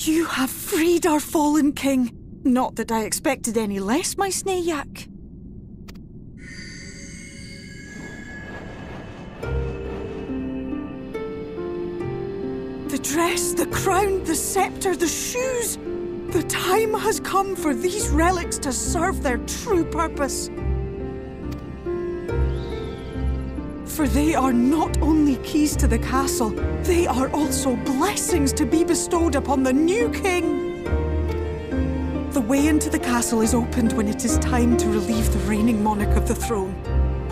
You have freed our fallen king. Not that I expected any less, my Snayak. The dress, the crown, the scepter, the shoes. The time has come for these relics to serve their true purpose. For they are not only keys to the castle, they are also blessings to be bestowed upon the new king. The way into the castle is opened when it is time to relieve the reigning monarch of the throne.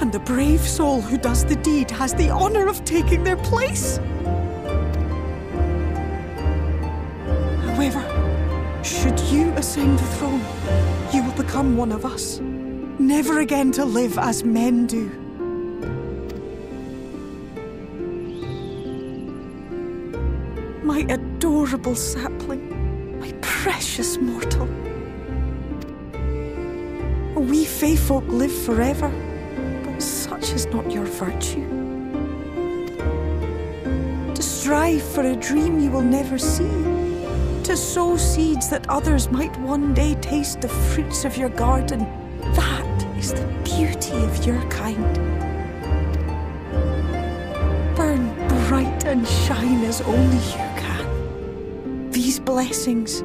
And the brave soul who does the deed has the honor of taking their place. However, should you ascend the throne, you will become one of us, never again to live as men do. My adorable sapling, my precious mortal. We Fae folk live forever, but such is not your virtue. To strive for a dream you will never see, to sow seeds that others might one day taste the fruits of your garden, that is the beauty of your kind. Burn bright and shine as only you can. These blessings,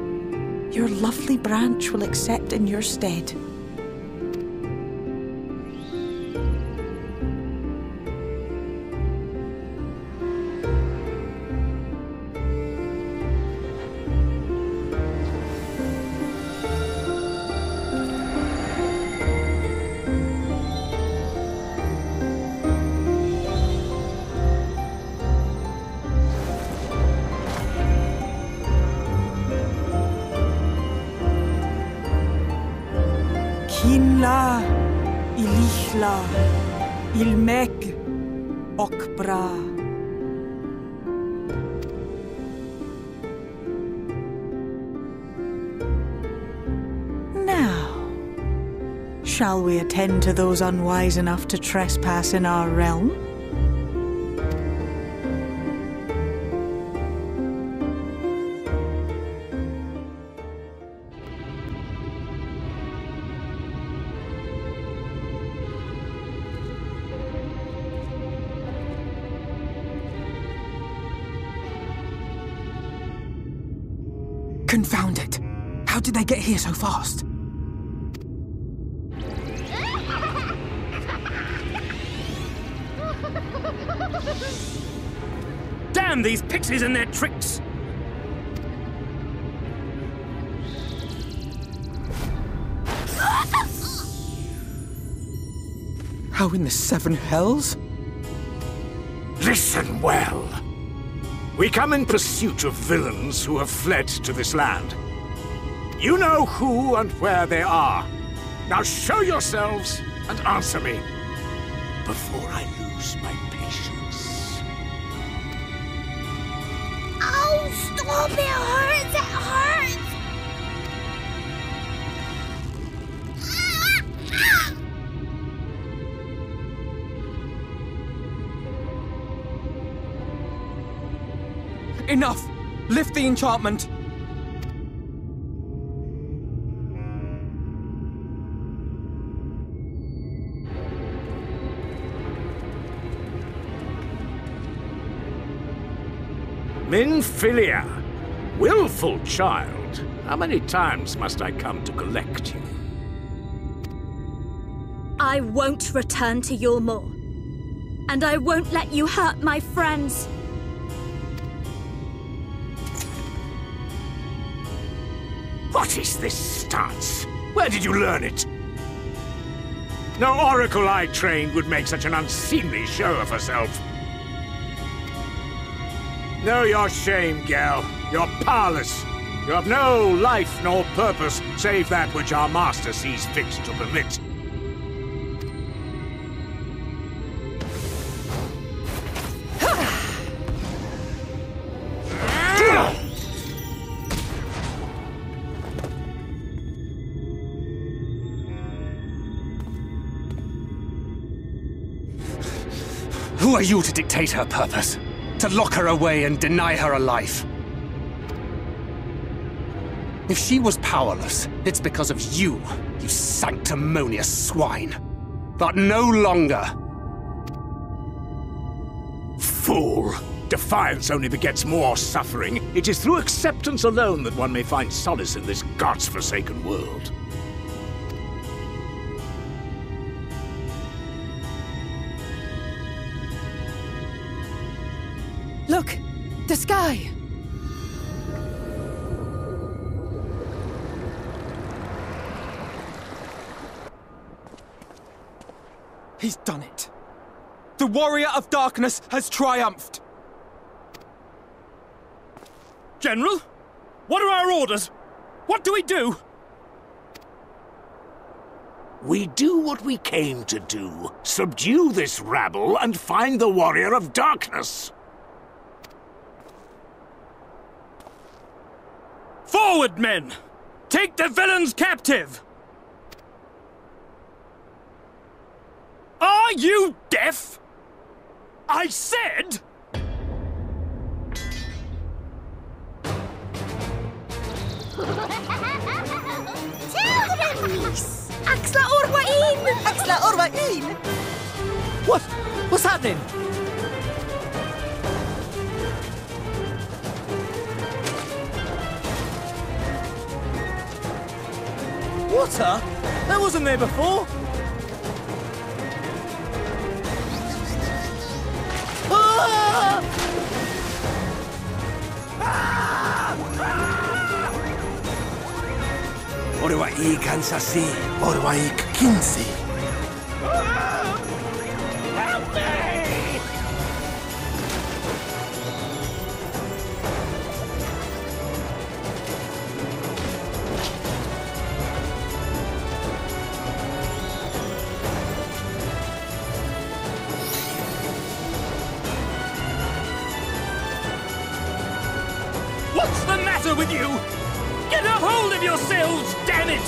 your lovely branch will accept in your stead. Kinla, Ilichla, Ilmek, Okbra. Now, shall we attend to those unwise enough to trespass in our realm? Confound it! How did they get here so fast? Damn these pixies and their tricks! How in the seven hells? Listen well. We come in pursuit of villains who have fled to this land. You know who and where they are. Now show yourselves and answer me before I lose my patience. Ow! Stop! It hurts! It hurts! Enough! Lift the enchantment! Minfilia, willful child, how many times must I come to collect you? I won't return to your moor. And I won't let you hurt my friends. What is this stance? Where did you learn it? No oracle I trained would make such an unseemly show of herself. Know your shame, gal. You're powerless. You have no life nor purpose, save that which our master sees fit to permit. Who are you to dictate her purpose? To lock her away and deny her a life? If she was powerless, it's because of you, you sanctimonious swine. But no longer. Fool! Defiance only begets more suffering. It is through acceptance alone that one may find solace in this god's-forsaken world. Look! The sky! He's done it. The warrior of darkness has triumphed. General? What are our orders? What do we do? We do what we came to do. Subdue this rabble and find the warrior of darkness. Forward, men! Take the villains captive! Are you deaf? I said... Acht-la Ormh! Acht-la Ormh! What? What's happening? Water? That wasn't there before. Ah! Orwaik Kansasi, Orwaik Kinsi. Help me! What's the matter with you? Get a hold of yourselves, damn it!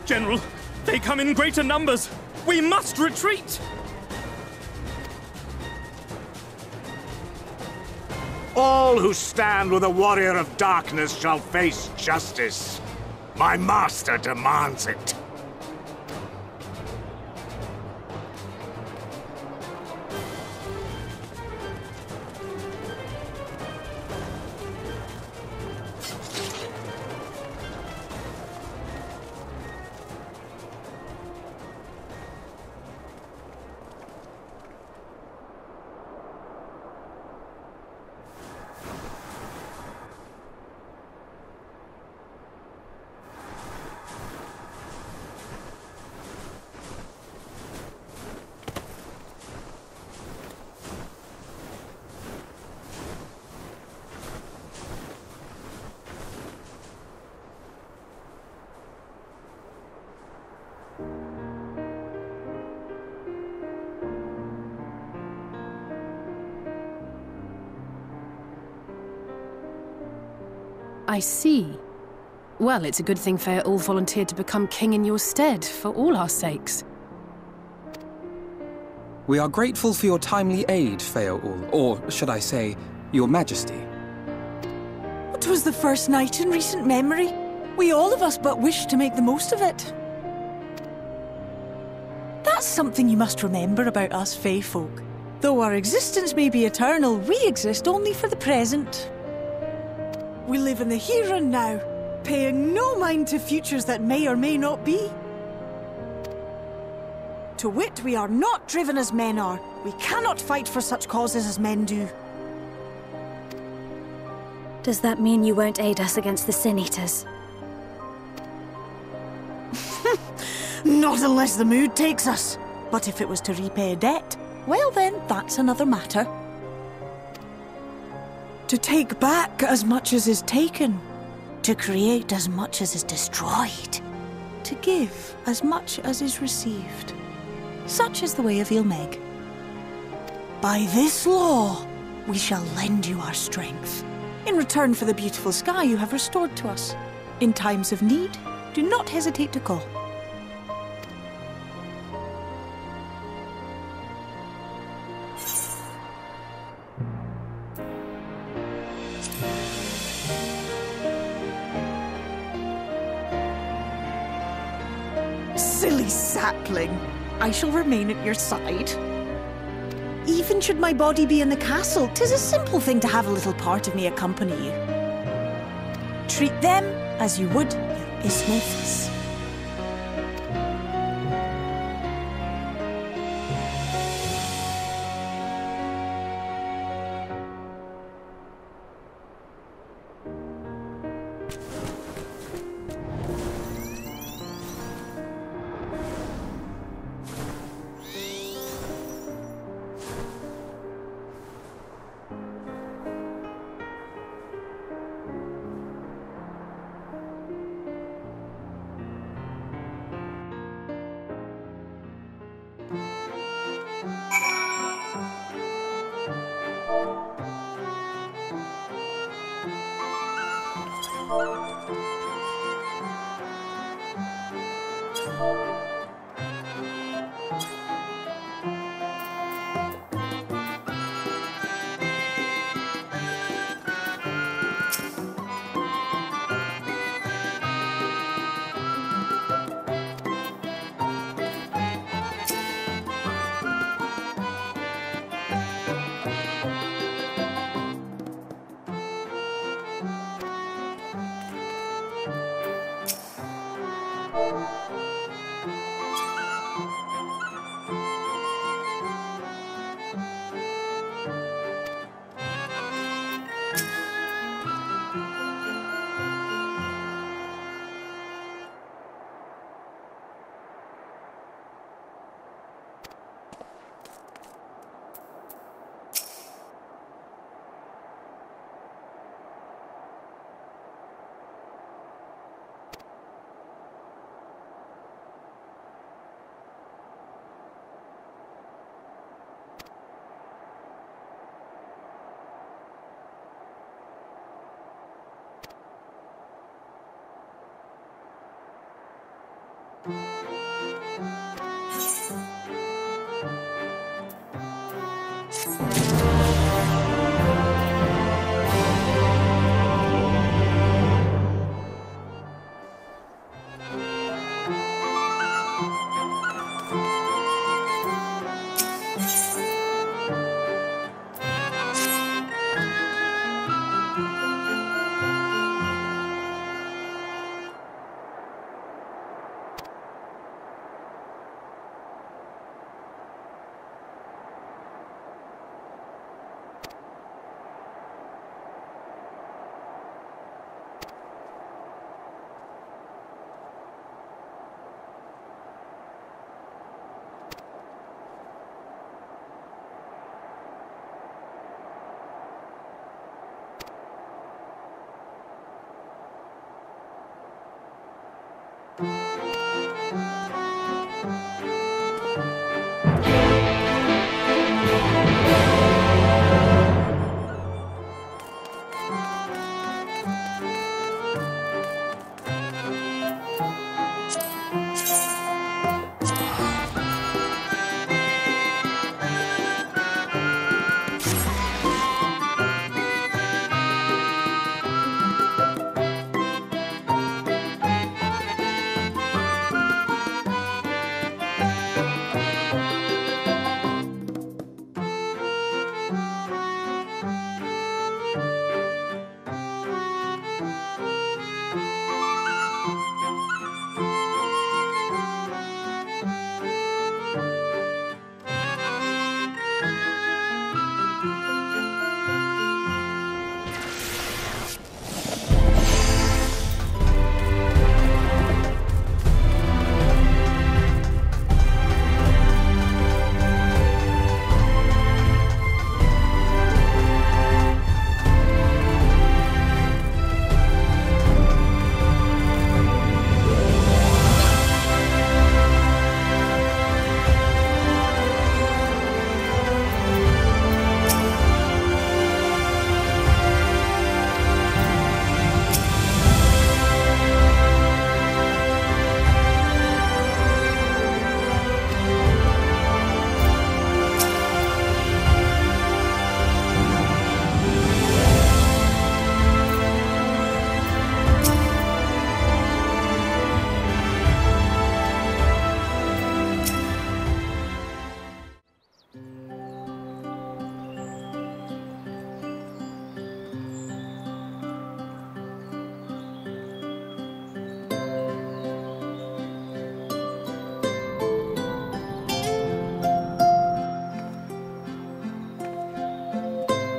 General, they come in greater numbers. We must retreat. All who stand with a warrior of darkness shall face justice. My master demands it. I see. Well, it's a good thing Fear-Ul volunteered to become king in your stead, for all our sakes. We are grateful for your timely aid, Fear-Ul, or should I say, your majesty. It was the first night in recent memory. We all of us but wished to make the most of it. That's something you must remember about us Fae folk. Though our existence may be eternal, we exist only for the present. We live in the here and now, paying no mind to futures that may or may not be. To wit, we are not driven as men are. We cannot fight for such causes as men do. Does that mean you won't aid us against the Sin Eaters? Not unless the mood takes us. But if it was to repay a debt, well then, that's another matter. To take back as much as is taken. To create as much as is destroyed. To give as much as is received. Such is the way of Ilmeg. By this law, We shall lend you our strength, in return for the beautiful sky you have restored to us. In times of need, do not hesitate to call. Silly sapling! I shall remain at your side. Even should my body be in the castle, 'tis a simple thing to have a little part of me accompany you. Treat them as you would your Ismeths.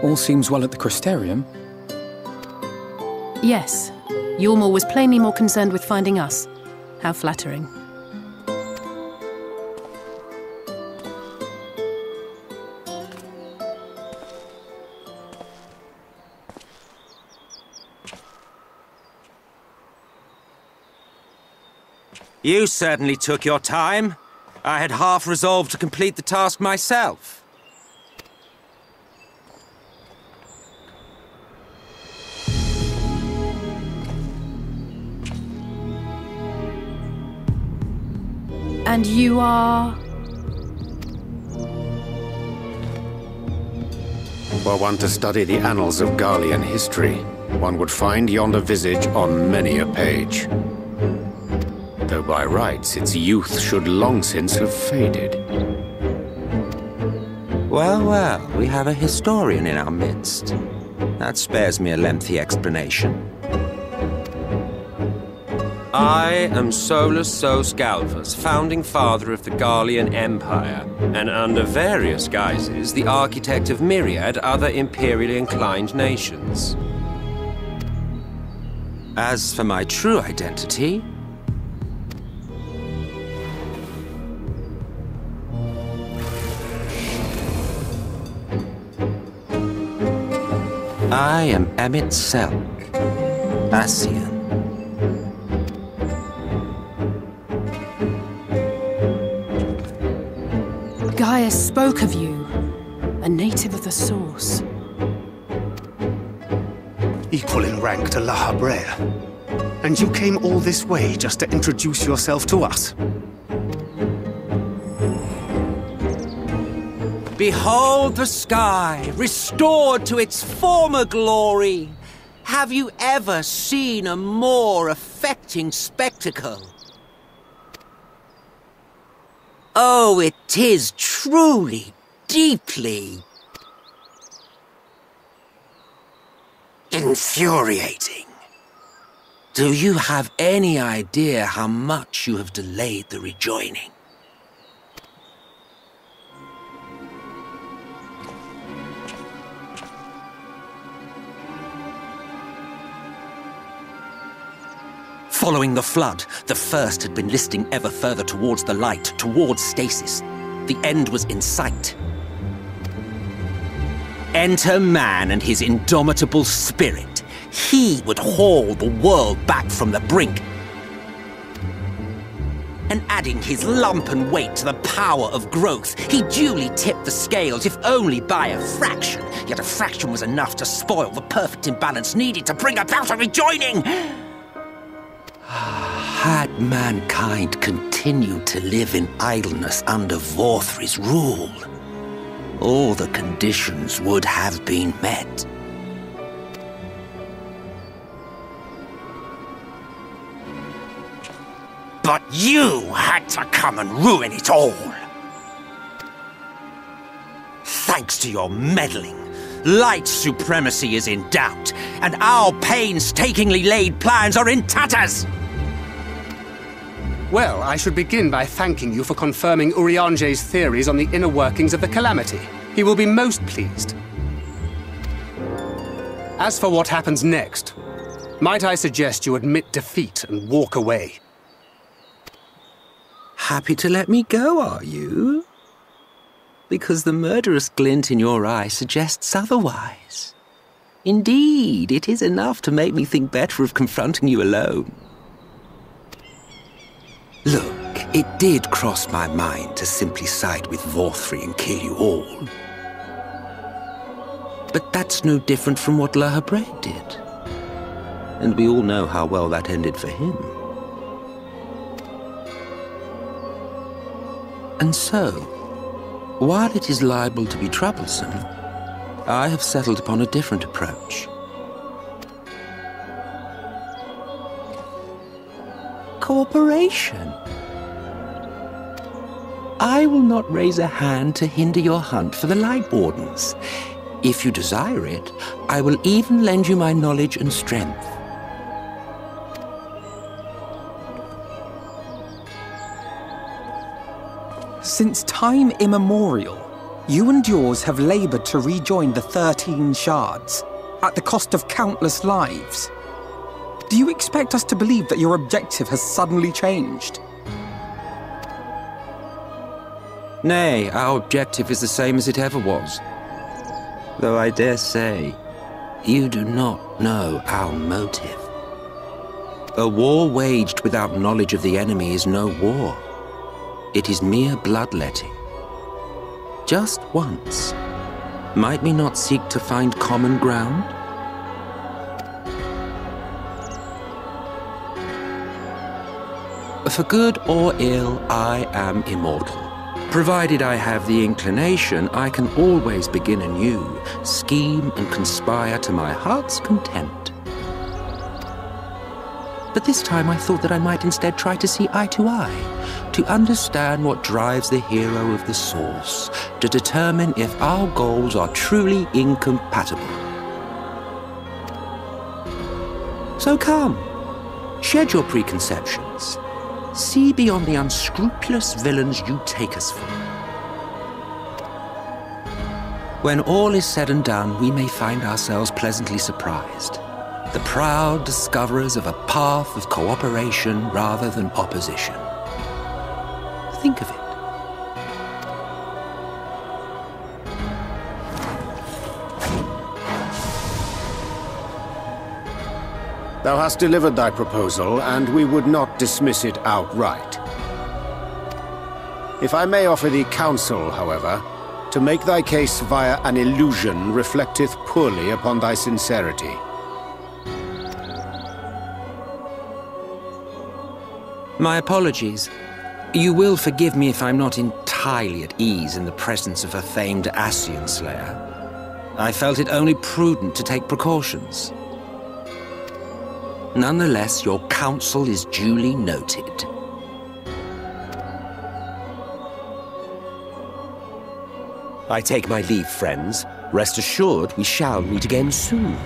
All seems well at the Crystarium. Yes. Ylmor was plainly more concerned with finding us. How flattering. You certainly took your time. I had half resolved to complete the task myself. And you are... Were one to study the annals of Garlean history, one would find yonder visage on many a page. Though by rights its youth should long since have faded. Well, well, we have a historian in our midst. That spares me a lengthy explanation. I am Solus Sos Galvus, founding father of the Garlean Empire, and under various guises, the architect of myriad other imperially inclined nations. As for my true identity, I am Emmett Selk, Ascian. Gaius spoke of you, a native of the Source. Equal in rank to La Habrea. And you came all this way just to introduce yourself to us? Behold the sky, restored to its former glory. Have you ever seen a more affecting spectacle? Oh, it is truly, deeply infuriating. Do you have any idea how much you have delayed the rejoining? Following the flood, the First had been listing ever further towards the light, towards stasis. The end was in sight. Enter man and his indomitable spirit. He would haul the world back from the brink. And adding his lump and weight to the power of growth, he duly tipped the scales, if only by a fraction. Yet a fraction was enough to spoil the perfect imbalance needed to bring about a rejoining. Had mankind continued to live in idleness under Vorthri's rule, all the conditions would have been met. But you had to come and ruin it all. Thanks to your meddling, light supremacy is in doubt, and our painstakingly laid plans are in tatters! Well, I should begin by thanking you for confirming Urianger's theories on the inner workings of the Calamity. He will be most pleased. As for what happens next, might I suggest you admit defeat and walk away? Happy to let me go, are you? Because the murderous glint in your eye suggests otherwise. Indeed, it is enough to make me think better of confronting you alone. Look, it did cross my mind to simply side with Vorthri and kill you all. But that's no different from what La Habrea did. And we all know how well that ended for him. And so, while it is liable to be troublesome, I have settled upon a different approach. Cooperation. I will not raise a hand to hinder your hunt for the Light Wardens. If you desire it, I will even lend you my knowledge and strength. Since time immemorial, You and yours have labored to rejoin the 13 shards, at the cost of countless lives. Do you expect us to believe that your objective has suddenly changed? Nay, our objective is the same as it ever was. Though I dare say, you do not know our motive. A war waged without knowledge of the enemy is no war. It is mere bloodletting. Just once, might we not seek to find common ground? For good or ill, I am immortal. Provided I have the inclination, I can always begin anew, scheme and conspire to my heart's content. But this time I thought that I might instead try to see eye to eye, to understand what drives the hero of the source, to determine if our goals are truly incompatible. So come, shed your preconceptions. See beyond the unscrupulous villains you take us for. When all is said and done, we may find ourselves pleasantly surprised. The proud discoverers of a path of cooperation rather than opposition. Think of it. Thou hast delivered thy proposal, and we would not dismiss it outright. If I may offer thee counsel, however, to make thy case via an illusion reflecteth poorly upon thy sincerity. My apologies. You will forgive me if I'm not entirely at ease in the presence of a famed Ascian slayer. I felt it only prudent to take precautions. Nonetheless, your counsel is duly noted. I take my leave, friends. Rest assured, we shall meet again soon.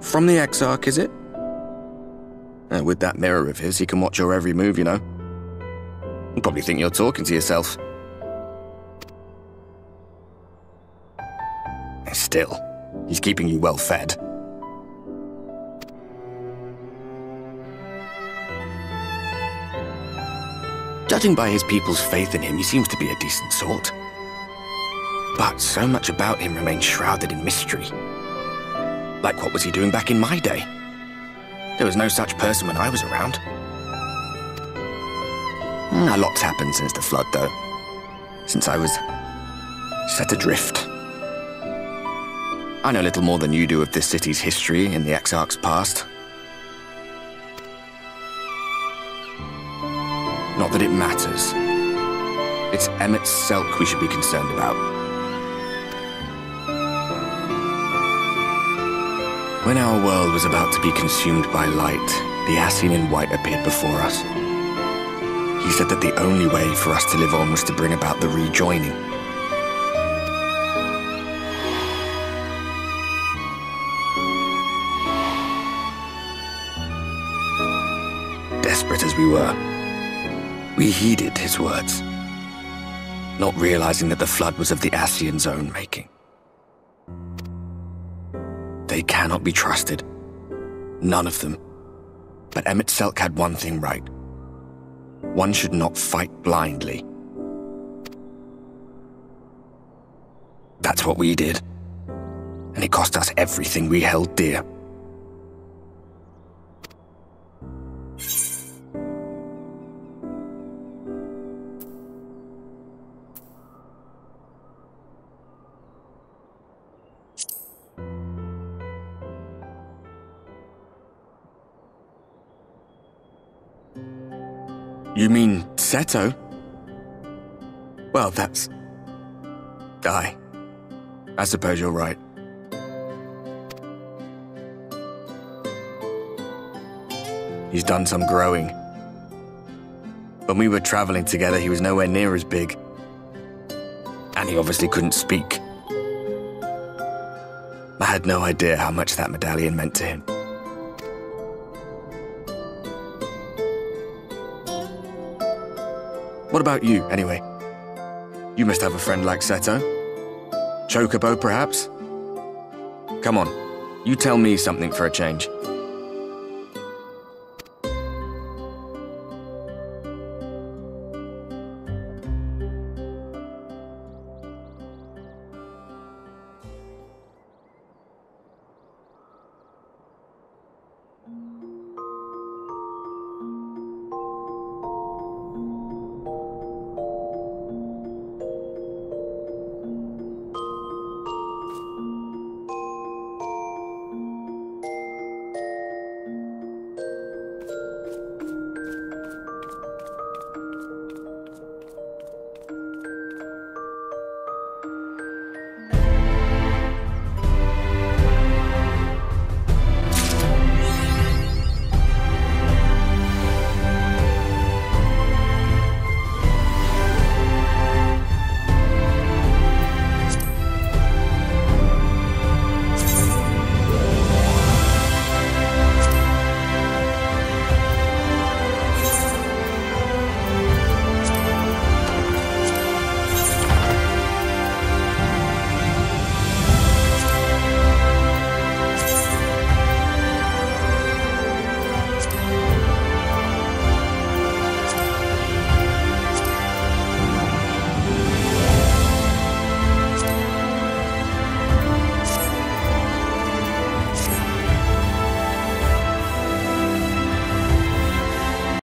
From the Exarch, is it? With that mirror of his, he can watch your every move, you know. You'll probably think you're talking to yourself. Still, he's keeping you well fed. Judging by his people's faith in him, he seems to be a decent sort. But so much about him remains shrouded in mystery. Like, what was he doing back in my day? There was no such person when I was around. A lot's happened since the Flood, though. Since I was set adrift. I know little more than you do of this city's history in the Exarch's past. Not that it matters. It's Emmett's Selk we should be concerned about. When our world was about to be consumed by light, the Ascian in white appeared before us. He said that the only way for us to live on was to bring about the rejoining. Desperate as we were, we heeded his words, not realizing that the Flood was of the Ascian's own making. They cannot be trusted. None of them. But Emmett Selk had one thing right. One should not fight blindly. That's what we did. And it cost us everything we held dear. You mean Seto? Well, that's... I suppose you're right. He's done some growing. When we were traveling together, he was nowhere near as big. And he obviously couldn't speak. I had no idea how much that medallion meant to him. What about you, anyway? You must have a friend like Seto. Chocobo, perhaps? Come on, you tell me something for a change.